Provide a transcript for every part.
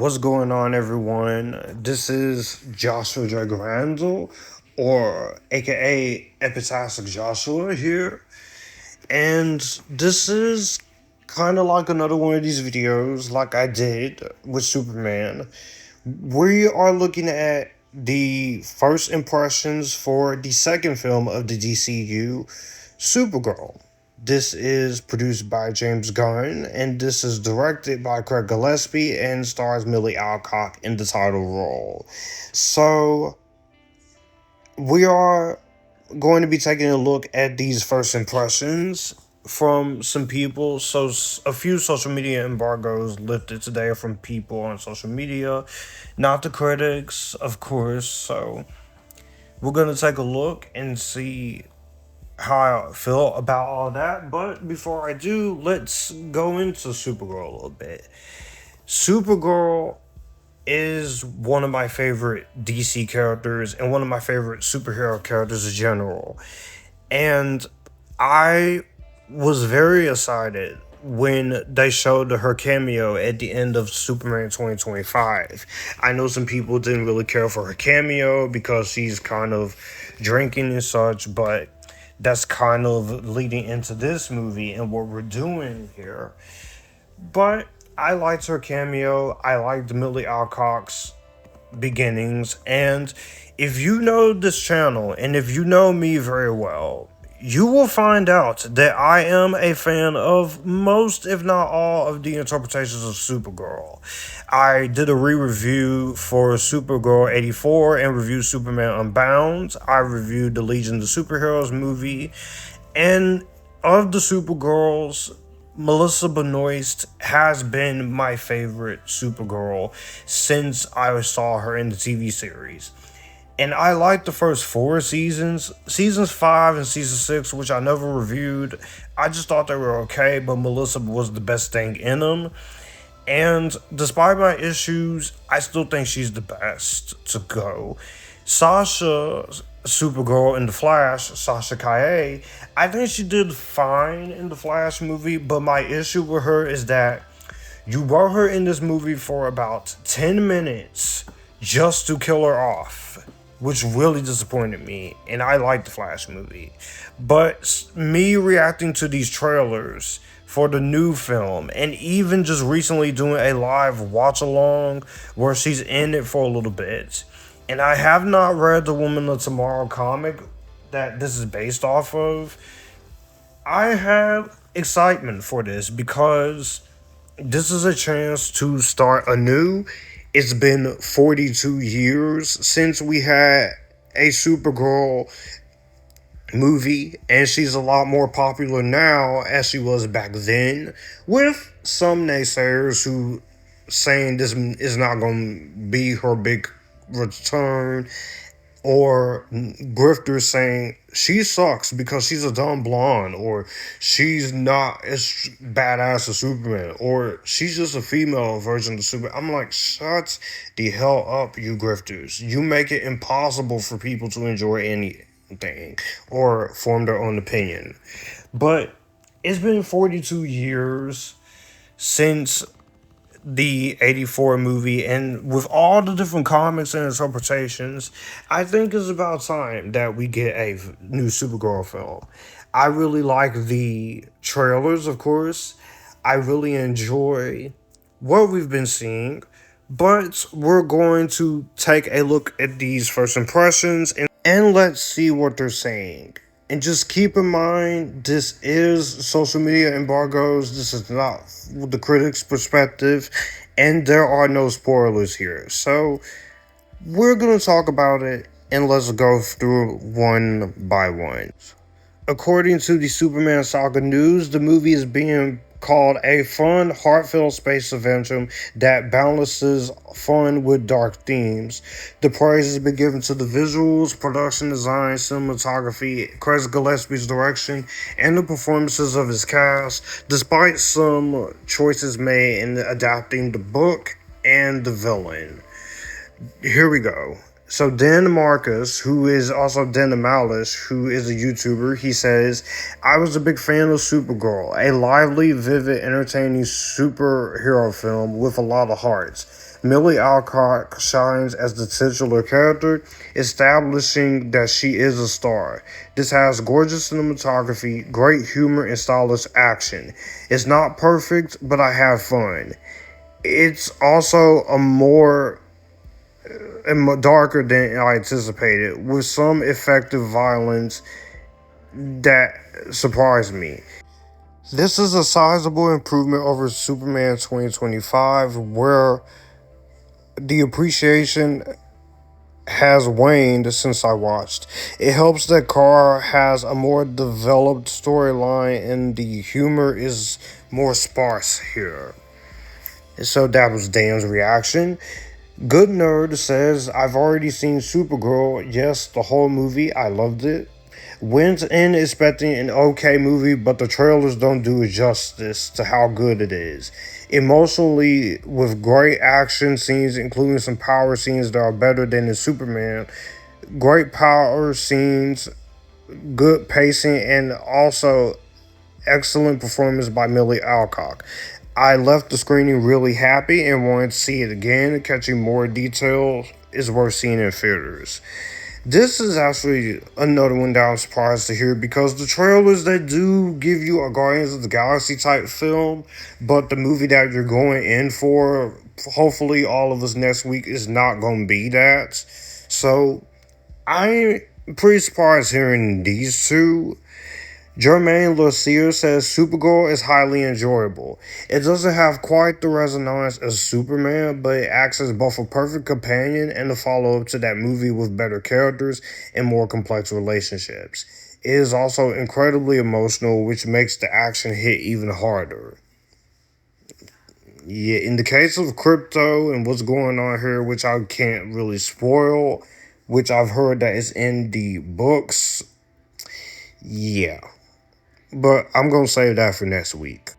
What's going on, everyone? This is Joshua J. Grandel, or aka Epictastic Joshua here, and this is kind of like another one of these videos, like I did with Superman. We are looking at the first impressions for the second film of the DCU, Supergirl. This is produced by James Gunn, and this is directed by Craig Gillespie and stars Millie Alcock in the title role. So, we are going to be taking a look at these first impressions from some people. So, a few social media embargoes lifted today from people on social media, not the critics, of course. So, we're going to take a look and see how I feel about all that. But before I do, let's go into Supergirl a little bit. Supergirl is one of my favorite DC characters and one of my favorite superhero characters in general. And I was very excited when they showed her cameo at the end of Superman 2025. I know some people didn't really care for her cameo because she's kind of drinking and such, but that's kind of leading into this movie and what we're doing here. But I liked her cameo. I liked Millie Alcock's beginnings. And if you know this channel and if you know me very well, you will find out that I am a fan of most, if not all, of the interpretations of Supergirl. I did a re-review for Supergirl 84 and reviewed Superman Unbound. I reviewed the Legion of Superheroes movie. And of the Supergirls, Melissa Benoist has been my favorite Supergirl since I saw her in the TV series. And I liked the first 4 seasons. Seasons 5 and season 6, which I never reviewed, I just thought they were okay, but Melissa was the best thing in them. And despite my issues, I still think she's the best to go. Sasha, Supergirl in The Flash, Sasha Calle, I think she did fine in the Flash movie, but my issue with her is that you wrote her in this movie for about 10 minutes just to kill her off, which really disappointed me, and I like the Flash movie. But me reacting to these trailers for the new film, and even just recently doing a live watch-along where she's in it for a little bit, and I have not read the Woman of Tomorrow comic that this is based off of, I have excitement for this because this is a chance to start anew. It's been 42 years since we had a Supergirl movie, and she's a lot more popular now as she was back then, with some naysayers who saying this is not going to be her big return, or grifters saying she sucks because she's a dumb blonde, or she's not as badass as Superman, or she's just a female version of Superman. I'm like, shut the hell up, you grifters. You make it impossible for people to enjoy anything or form their own opinion. But it's been 42 years since the 84 movie, and with all the different comics and interpretations, I think it's about time that we get a new Supergirl film. I really like the trailers, of course. I really enjoy what we've been seeing, but we're going to take a look at these first impressions and let's see what they're saying. And just keep in mind, this is social media embargoes. This is not the critics' perspective, and there are no spoilers here. So we're going to talk about it, and let's go through one by one. According to the Superman Saga News, the movie is being called a fun, heartfelt space adventure that balances fun with dark themes. The praise has been given to the visuals, production design, cinematography, Craig Gillespie's direction, and the performances of his cast, despite some choices made in adapting the book and the villain. Here we go. So Dan Marcus, who is also Dan Malice, who is a YouTuber, he says, I was a big fan of Supergirl, a lively, vivid, entertaining superhero film with a lot of hearts. Millie Alcock shines as the titular character, establishing that she is a star. This has gorgeous cinematography, great humor, and stylish action. It's not perfect, but I have fun. It's also a more and darker than I anticipated, with some effective violence that surprised me. This is a sizable improvement over Superman 2025, where the appreciation has waned since I watched. It helps that Kara has a more developed storyline and the humor is more sparse here. So that was Dan's reaction. Good Nerd says, I've already seen Supergirl. Yes, the whole movie. I loved it. Went in expecting an okay movie, but the trailers don't do it justice to how good it is. Emotionally, with great action scenes, including some power scenes that are better than in Superman. Great power scenes, good pacing, and also excellent performance by Millie Alcock. I left the screening really happy and wanted to see it again. Catching more detail is worth seeing in theaters. This is actually another one that I'm surprised to hear because the trailers, they do give you a Guardians of the Galaxy type film, but the movie that you're going in for, hopefully all of us next week, is not going to be that. So I'm pretty surprised hearing these two. Jermaine Lucier says Supergirl is highly enjoyable. It doesn't have quite the resonance as Superman, but it acts as both a perfect companion and a follow-up to that movie with better characters and more complex relationships. It is also incredibly emotional, which makes the action hit even harder. Yeah, in the case of Krypto and what's going on here, which I can't really spoil, which I've heard that is in the books, yeah. But I'm going to save that for next week.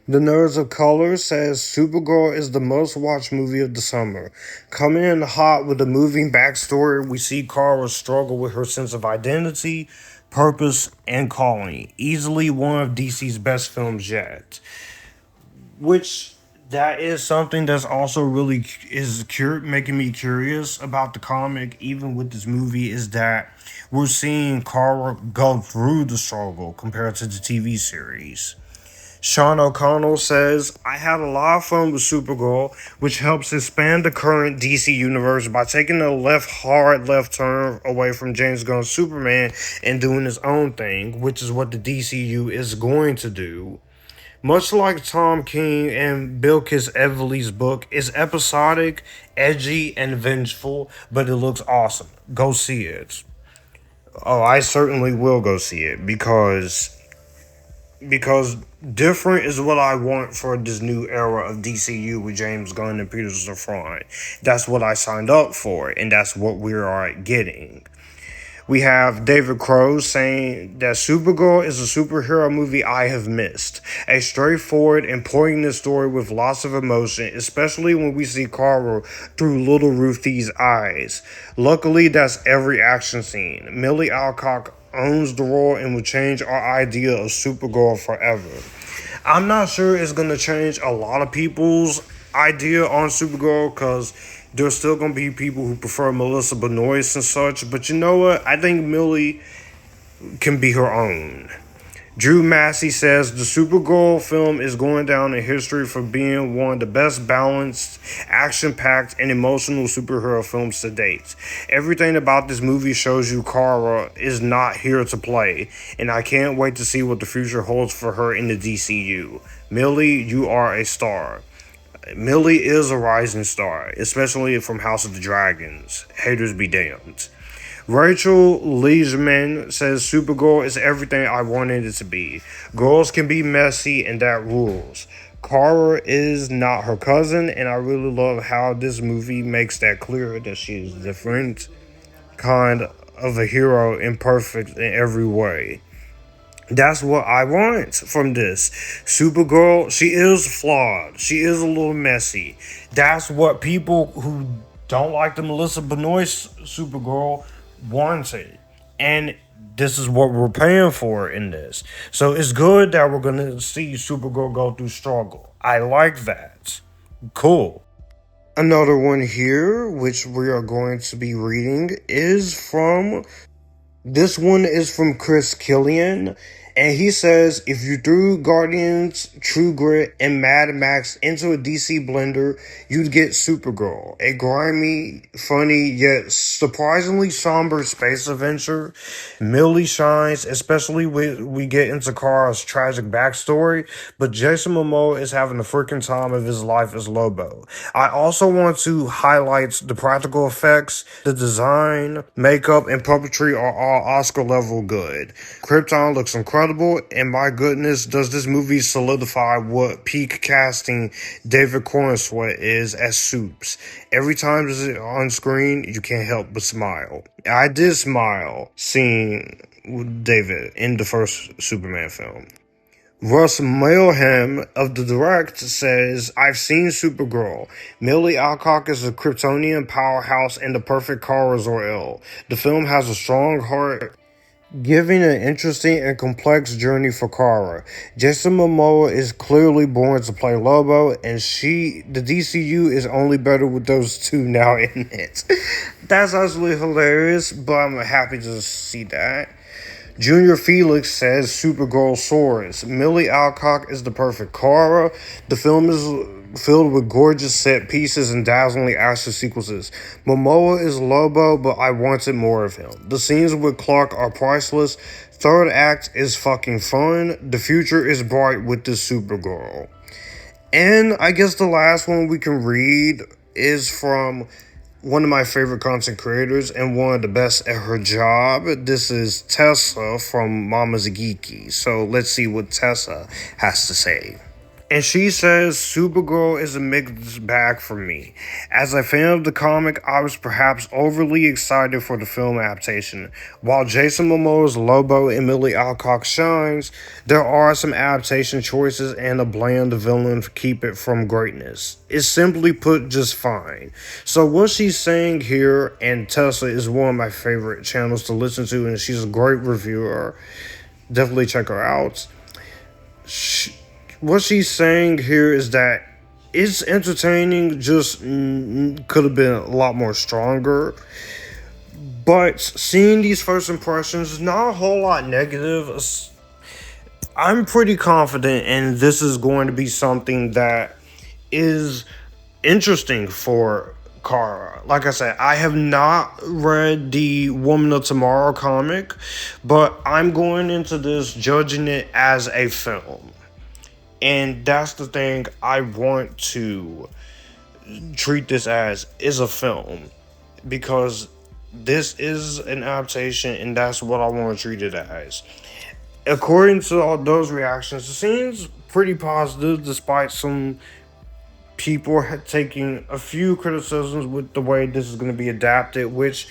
The Nerds of Color says Supergirl is the most watched movie of the summer. Coming in hot with a moving backstory, we see Kara struggle with her sense of identity, purpose, and calling. Easily one of DC's best films yet. Which that is something that's also really making me curious about the comic, even with this movie, is that we're seeing Kara go through the struggle compared to the TV series. Sean O'Connell says, I had a lot of fun with Supergirl, which helps expand the current DC universe by taking a hard left turn away from James Gunn's Superman and doing his own thing, which is what the DCU is going to do. Much like Tom King and Bilquis Evely's book, is episodic, edgy, and vengeful, but it looks awesome. Go see it. Oh, I certainly will go see it because different is what I want for this new era of DCU with James Gunn and Peter Safran. That's what I signed up for, and that's what we are getting. We have David Crow saying that Supergirl is a superhero movie I have missed. A straightforward and poignant story with lots of emotion, especially when we see Kara through little Ruthie's eyes. Luckily, that's every action scene. Millie Alcock owns the role and will change our idea of Supergirl forever. I'm not sure it's going to change a lot of people's idea on Supergirl because there's still going to be people who prefer Melissa Benoist and such. But you know what? I think Millie can be her own. Drew Massey says the Supergirl film is going down in history for being one of the best balanced, action-packed, and emotional superhero films to date. Everything about this movie shows you Kara is not here to play, and I can't wait to see what the future holds for her in the DCU. Millie, you are a star. Millie is a rising star, especially from House of the Dragons. Haters be damned. Rachel Leishman says Supergirl is everything I wanted it to be. Girls can be messy and that rules. Kara is not her cousin, and I really love how this movie makes that clear that she is different kind of a hero, imperfect in every way. That's what I want from this. Supergirl, she is flawed. She is a little messy. That's what people who don't like the Melissa Benoist Supergirl wanted. And this is what we're paying for in this. So it's good that we're going to see Supergirl go through struggle. I like that. Cool. Another one here, which we are going to be reading, this one is from Chris Killian, and he says, if you threw Guardians, True Grit, and Mad Max into a DC blender, you'd get Supergirl, a grimy, funny, yet surprisingly somber space adventure. Millie shines, especially when we get into Kara's tragic backstory, but Jason Momoa is having the freaking time of his life as Lobo. I also want to highlight the practical effects, the design, makeup, and puppetry are all Oscar level good. Krypton looks incredible, and my goodness, does this movie solidify what peak casting David Corenswet is as Supes. Every time it's on screen, you can't help but smile. I did smile seeing David in the first Superman film. Russ Mayhem of The Direct says, I've seen Supergirl. Millie Alcock is a Kryptonian powerhouse and the perfect Kara Zor-El. The film has a strong heart, giving an interesting and complex journey for Kara. Jason Momoa is clearly born to play Lobo, and the DCU is only better with those two now in it. That's absolutely hilarious, but I'm happy to see that. Junior Felix says Supergirl soars. Millie Alcock is the perfect Kara. The film is filled with gorgeous set pieces and dazzling action sequences. Momoa is Lobo, but I wanted more of him. The scenes with Clark are priceless. Third act is fucking fun. The future is bright with this Supergirl. And I guess the last one we can read is from one of my favorite content creators and one of the best at her job. This is Tessa from Mama's Geeky. So let's see what Tessa has to say. And she says, Supergirl is a mixed bag for me. As a fan of the comic, I was perhaps overly excited for the film adaptation. While Jason Momoa's Lobo and Millie Alcock shines, there are some adaptation choices and a bland villain to keep it from greatness. It's simply put just fine. So what she's saying here, and Tessa is one of my favorite channels to listen to, and she's a great reviewer. Definitely check her out. What she's saying here is that it's entertaining, just could have been a lot more stronger. But seeing these first impressions, not a whole lot negative. I'm pretty confident, and this is going to be something that is interesting for Kara. Like I said, I have not read the Woman of Tomorrow comic, but I'm going into this judging it as a film. And that's the thing I want to treat this as, is a film. Because this is an adaptation, and that's what I want to treat it as. According to all those reactions, it seems pretty positive, despite some people taking a few criticisms with the way this is going to be adapted, which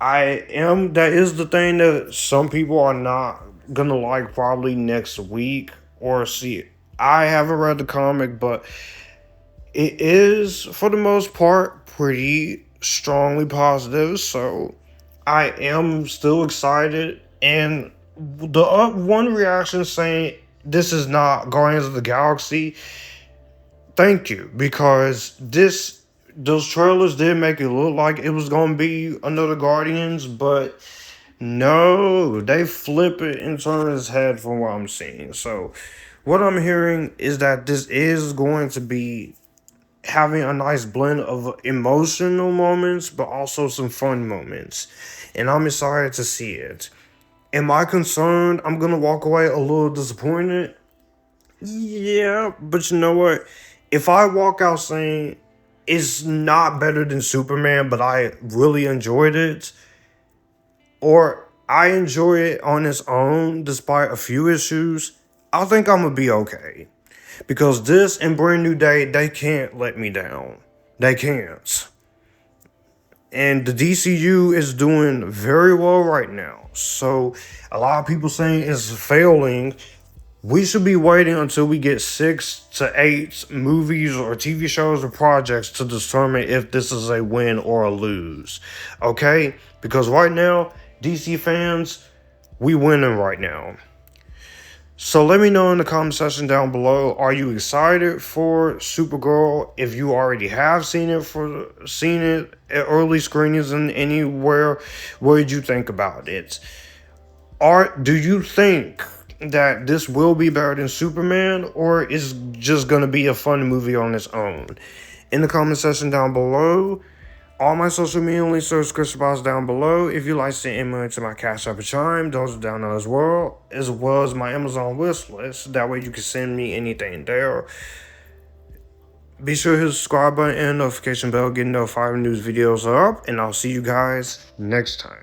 that is the thing that some people are not going to like probably next week. Or see, I haven't read the comic, but it is, for the most part, pretty strongly positive. So I am still excited. And the one reaction saying this is not Guardians of the Galaxy, thank you, because those trailers did make it look like it was going to be another Guardians, but no, they flip it and turn his head from what I'm seeing. So what I'm hearing is that this is going to be having a nice blend of emotional moments, but also some fun moments. And I'm excited to see it. Am I concerned I'm going to walk away a little disappointed? Yeah, but you know what? If I walk out saying it's not better than Superman, but I really enjoyed it, or I enjoy it on its own despite a few issues, I think I'm going to be okay. Because this and Brand New Day, they can't let me down. They can't. And the DCU is doing very well right now. So a lot of people saying it's failing. We should be waiting until we get 6 to 8 movies or TV shows or projects to determine if this is a win or a lose. Okay? Because right now, DC fans, we winning right now. So let me know in the comment section down below. Are you excited for Supergirl? If you already have seen it at early screenings and anywhere, what did you think about it? Do you think that this will be better than Superman, or is just gonna be a fun movie on its own? In the comment section down below. All my social media links are description box down below. If you like to send money to my Cash App or Chime, those are down there as well as my Amazon wish list. That way you can send me anything there. Be sure to hit the subscribe button and notification bell, get notified when news videos are up, and I'll see you guys next time.